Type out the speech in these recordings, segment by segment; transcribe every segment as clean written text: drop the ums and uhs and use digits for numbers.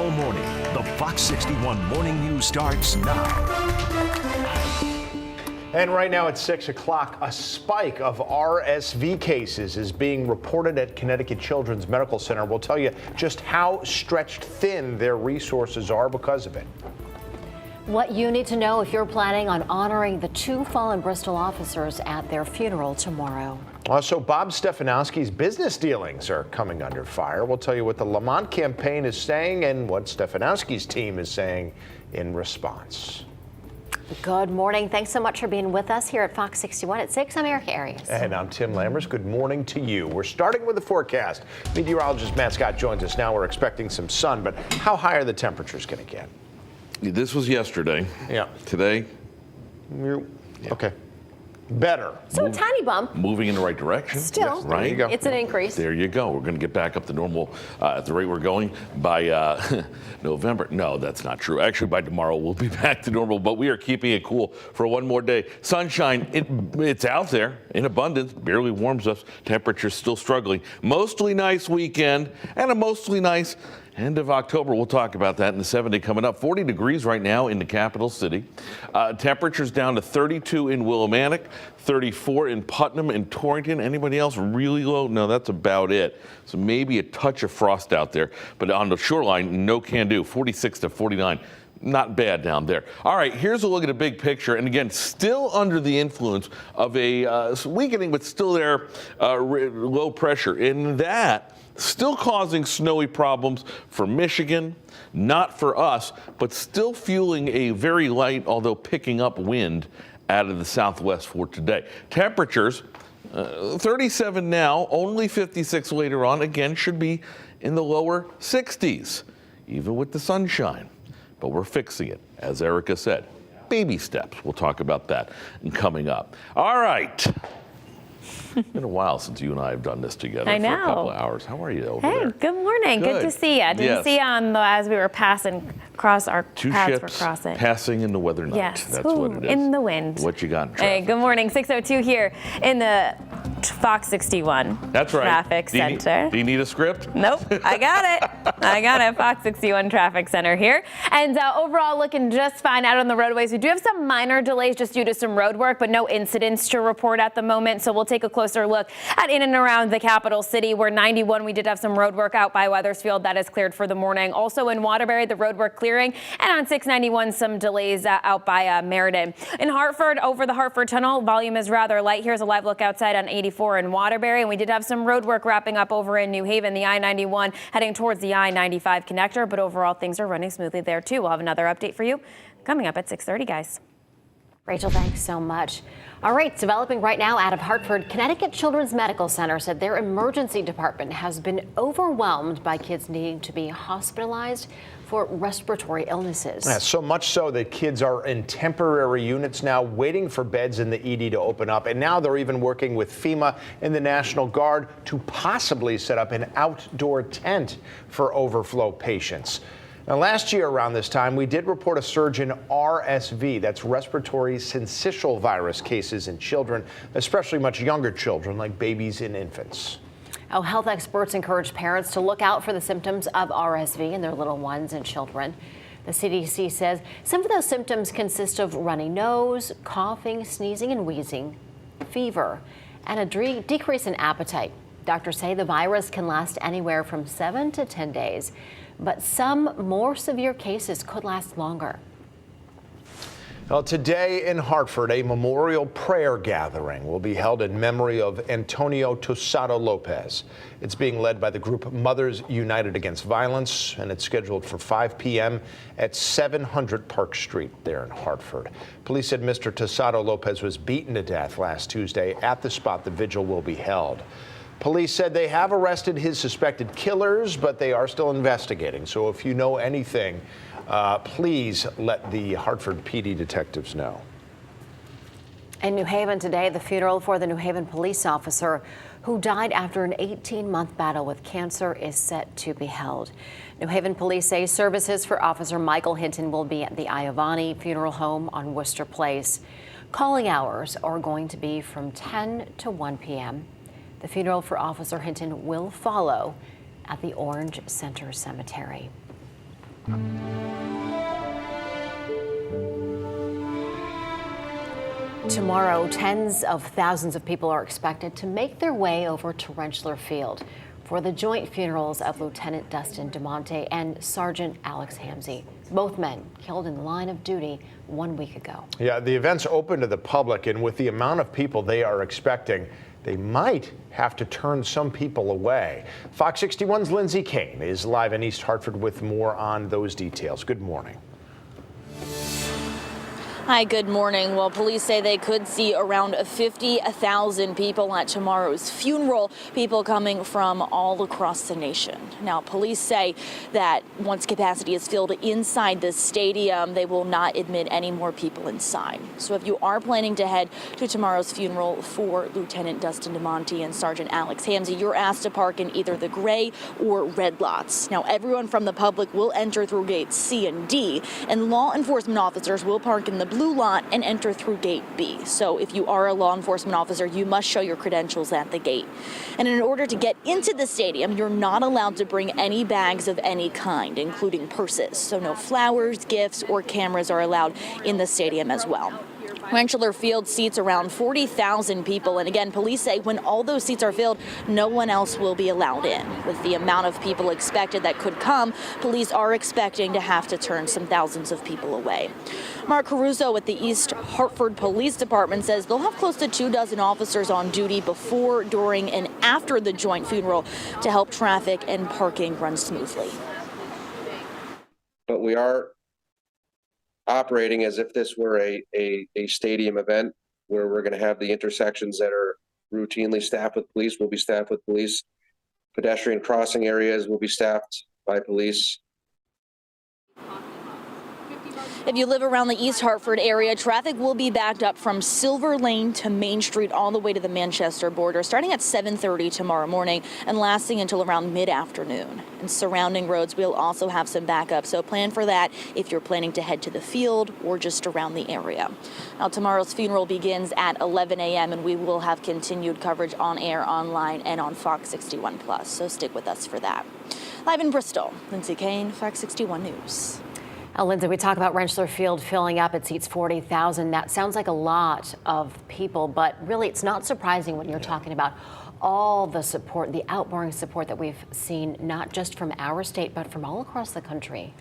all morning. The Fox 61 Morning News starts now. And right now at 6 o'clock, a spike of RSV cases is being reported at Connecticut Children's Medical Center. We'll tell you just how stretched thin their resources are because of it. What you need to know if you're planning on honoring the 2 fallen Bristol officers at their funeral tomorrow. Also, Bob Stefanowski's business dealings are coming under fire. We'll tell you what the Lamont campaign is saying and what Stefanowski's team is saying in response. Good morning. Thanks so much for being with us here at Fox 61 at 6. I'm Erica Arias. And I'm Tim Lammers. Good morning to you. We're starting with the forecast. Meteorologist Matt Scott joins us now. We're expecting some sun, but how high are the temperatures going to get? This was yesterday. Yeah. Today? Okay. Better. So a tiny bump. Moving in the right direction. Still, yes, right? There you go. It's an increase. There you go. We're going to get back up to normal at the rate we're going by November. No, that's not true. Actually, by tomorrow, we'll be back to normal, but we are keeping it cool for one more day. Sunshine, it's out there in abundance, barely warms us. Temperatures still struggling. Mostly nice weekend and a mostly nice end of October. We'll talk about that in the 7-day coming up. 40 degrees right now in the capital city. Temperatures down to 32 in Willimantic, 34 in Putnam and Torrington. Anybody else really low? No, that's about it. So maybe a touch of frost out there. But on the shoreline, no can do. 46 to 49. Not bad down there. All right, here's a look at the big picture. And again, still under the influence of a weakening, but still there, low pressure. In that, still causing snowy problems for Michigan, not for us, but still fueling a very light, although picking up wind out of the southwest for today. Temperatures, 37 now, only 56 later on. Again, should be in the lower 60s, even with the sunshine. But we're fixing it, as Erica said. Baby steps. We'll talk about that coming up. All right. It's been a while since you and I have done this together I know. for a couple of hours. How are you over there? Hey, good morning. Good to see you. Didn't see you as we were passing across our Two paths ships were crossing. passing in the weather night. Yes. That's what it is. In the wind. What you got in Hey, traffic? good morning. 6:02 here in the Fox 61 That's right. Traffic Center. Do you need a script? Nope, I got it. I got it. Fox 61 Traffic Center here. And overall looking just fine out on the roadways. We do have some minor delays just due to some road work, but no incidents to report at the moment. So we'll take a closer look at in and around the capital city, where 91, we did have some road work out by Wethersfield. That is cleared for the morning. Also in Waterbury, the road work clearing. And on 691, some delays out by Meriden. In Hartford, over the Hartford Tunnel, volume is rather light. Here's a live look outside on 84 in Waterbury. And we did have some road work wrapping up over in New Haven, the I-91 heading towards the I-95 connector. But overall, things are running smoothly there, too. We'll have another update for you coming up at 6:30, guys. Rachel, thanks so much. All right, developing right now out of Hartford, Connecticut Children's Medical Center said their emergency department has been overwhelmed by kids needing to be hospitalized for respiratory illnesses. Yeah, so much so that kids are in temporary units now waiting for beds in the ED to open up. And now they're even working with FEMA and the National Guard to possibly set up an outdoor tent for overflow patients. Now, last year around this time, we did report a surge in RSV, that's respiratory syncytial virus cases in children, especially much younger children like babies and infants. Oh, health experts encourage parents to look out for the symptoms of RSV in their little ones and children. The CDC says some of those symptoms consist of runny nose, coughing, sneezing and wheezing, fever, and a decrease in appetite. Doctors say the virus can last anywhere from 7 to 10 days. But some more severe cases could last longer. Well, today in Hartford, a memorial prayer gathering will be held in memory of Antonio Tosado Lopez. It's being led by the group Mothers United Against Violence, and it's scheduled for 5 p.m. at 700 Park Street there in Hartford. Police said Mr. Tosado Lopez was beaten to death last Tuesday at the spot the vigil will be held. Police said they have arrested his suspected killers, but they are still investigating. So if you know anything, please let the Hartford PD detectives know. In New Haven today, the funeral for the New Haven police officer who died after an 18-month battle with cancer is set to be held. New Haven police say services for Officer Michael Hinton will be at the Iovani Funeral Home on Worcester Place. Calling hours are going to be from 10 to 1 p.m. The funeral for Officer Hinton will follow at the Orange Center Cemetery. Tomorrow, tens of thousands of people are expected to make their way over to Rentschler Field for the joint funerals of Lieutenant Dustin DeMonte and Sergeant Alex Hamzy, both men killed in the line of duty 1 week ago. Yeah, the event's open to the public, and with the amount of people they are expecting, they might have to turn some people away. Fox 61's Lindsay Kane is live in East Hartford with more on those details. Good morning. Hi, good morning. Well, police say they could see around 50,000 people at tomorrow's funeral, people coming from all across the nation. Now, police say that once capacity is filled inside the stadium, they will not admit any more people inside. So if you are planning to head to tomorrow's funeral for Lieutenant Dustin DeMonte and Sergeant Alex Hamzy, you're asked to park in either the gray or red lots. Now, everyone from the public will enter through gates C and D, and law enforcement officers will park in the blue lot and enter through gate B. So if you are a law enforcement officer, you must show your credentials at the gate. And in order to get into the stadium, you're not allowed to bring any bags of any kind, including purses. So no flowers, gifts, or cameras are allowed in the stadium as well. Rentschler Field seats around 40,000 people, and again, police say when all those seats are filled, no one else will be allowed in. With the amount of people expected that could come, police are expecting to have to turn some thousands of people away. Mark Caruso with the East Hartford Police Department says they'll have close to 24 officers on duty before, during, and after the joint funeral to help traffic and parking run smoothly. But we are operating as if this were a stadium event where we're going to have the intersections that are routinely staffed with police will be staffed with police. Pedestrian crossing areas will be staffed by police. If you live around the East Hartford area, traffic will be backed up from Silver Lane to Main Street all the way to the Manchester border, starting at 7:30 tomorrow morning and lasting until around mid-afternoon. And surrounding roads will also have some backup, so plan for that if you're planning to head to the field or just around the area. Now, tomorrow's funeral begins at 11 a.m. and we will have continued coverage on air, online, and on Fox 61+, so stick with us for that. Live in Bristol, Lindsay Kane, Fox 61 News. Lindsay, we talk about Rentschler Field filling up. It seats 40,000. That sounds like a lot of people, but really it's not surprising when you're talking about all the support, the outpouring support that we've seen, not just from our state, but from all across the country.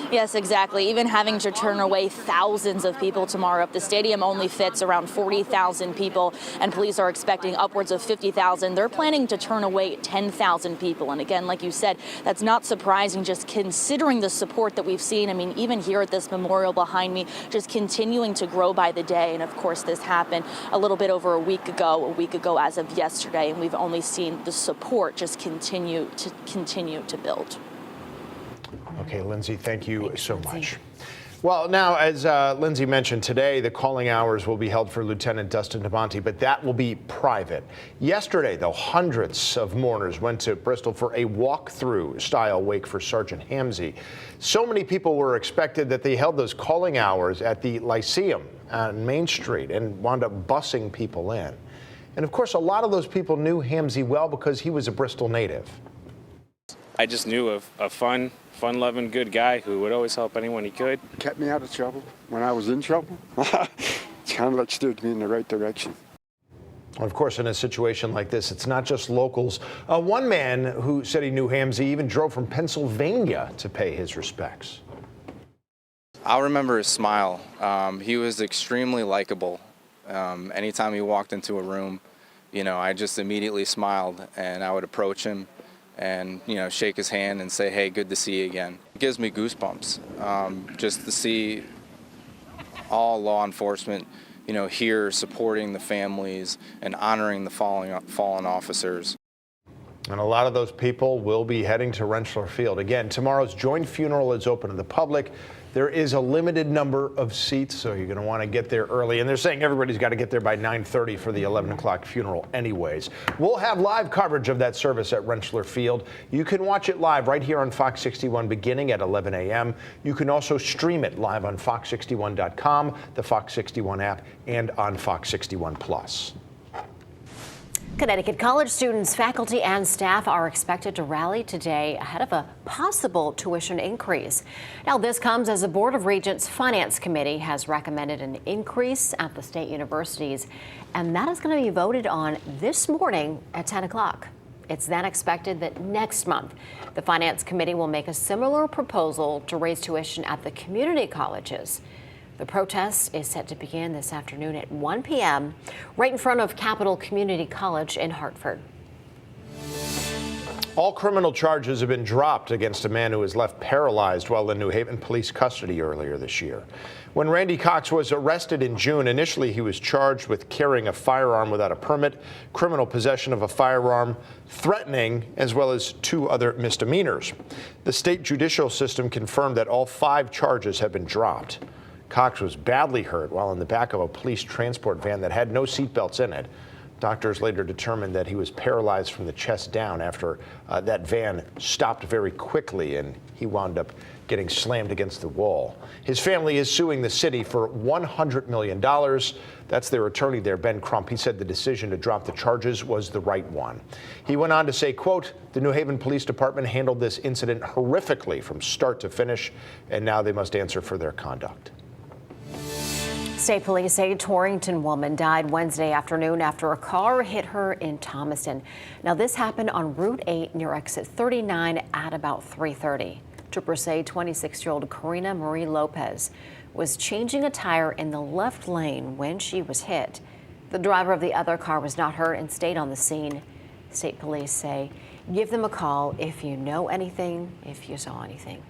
Yes, exactly. Even having to turn away thousands of people tomorrow. If the stadium only fits around 40,000 people and police are expecting upwards of 50,000, they're planning to turn away 10,000 people. And again, like you said, that's not surprising just considering the support that we've seen. I mean, even here at this memorial behind me, just continuing to grow by the day. And of course, this happened a little bit over a week ago as of yesterday. And we've only seen the support just continue to build. Okay, Lindsay, thank you so much. Well, now, as Lindsay mentioned today, the calling hours will be held for Lieutenant Dustin DeMonte, but that will be private. Yesterday, though, hundreds of mourners went to Bristol for a walk-through style wake for Sergeant Hamzy. So many people were expected that they held those calling hours at the Lyceum on Main Street and wound up busing people in. And of course, a lot of those people knew Hamzy well because he was a Bristol native. I just knew a fun-loving, good guy who would always help anyone he could. Kept me out of trouble when I was in trouble. It's kind of like steered me in the right direction. Of course, in a situation like this, it's not just locals. One man who said he knew Hamzy even drove from Pennsylvania to pay his respects. I'll remember his smile. He was extremely likable. Anytime he walked into a room, I just immediately smiled, and I would approach him and shake his hand and say, hey, good to see you again. It gives me goosebumps just to see all law enforcement here supporting the families and honoring the fallen officers. And a lot of those people will be heading to Rentschler Field. Again, tomorrow's joint funeral is open to the public. There is a limited number of seats, so you're going to want to get there early. And they're saying everybody's got to get there by 9:30 for the 11 o'clock funeral anyways. We'll have live coverage of that service at Rentschler Field. You can watch it live right here on Fox 61 beginning at 11 a.m. You can also stream it live on fox61.com, the Fox 61 app, and on Fox 61 Plus. Connecticut college students, faculty, and staff are expected to rally today ahead of a possible tuition increase. Now, this comes as the Board of Regents Finance Committee has recommended an increase at the state universities, and that is going to be voted on this morning at 10 o'clock. It's then expected that next month, the Finance Committee will make a similar proposal to raise tuition at the community colleges. The protest is set to begin this afternoon at 1 p.m. right in front of Capital Community College in Hartford. All criminal charges have been dropped against a man who was left paralyzed while in New Haven police custody earlier this year. When Randy Cox was arrested in June, initially he was charged with carrying a firearm without a permit, criminal possession of a firearm, threatening, as well as 2 other misdemeanors. The state judicial system confirmed that all 5 charges have been dropped. Cox was badly hurt while in the back of a police transport van that had no seatbelts in it. Doctors later determined that he was paralyzed from the chest down after that van stopped very quickly and he wound up getting slammed against the wall. His family is suing the city for $100 million. That's their attorney there, Ben Crump. He said the decision to drop the charges was the right one. He went on to say, quote, "The New Haven Police Department handled this incident horrifically from start to finish, and now they must answer for their conduct." State police say a Torrington woman died Wednesday afternoon after a car hit her in Thomaston. Now, this happened on Route 8 near exit 39 at about 3:30. Troopers say 26-year-old Karina Marie Lopez was changing a tire in the left lane when she was hit. The driver of the other car was not hurt and stayed on the scene. State police say give them a call if you know anything, if you saw anything.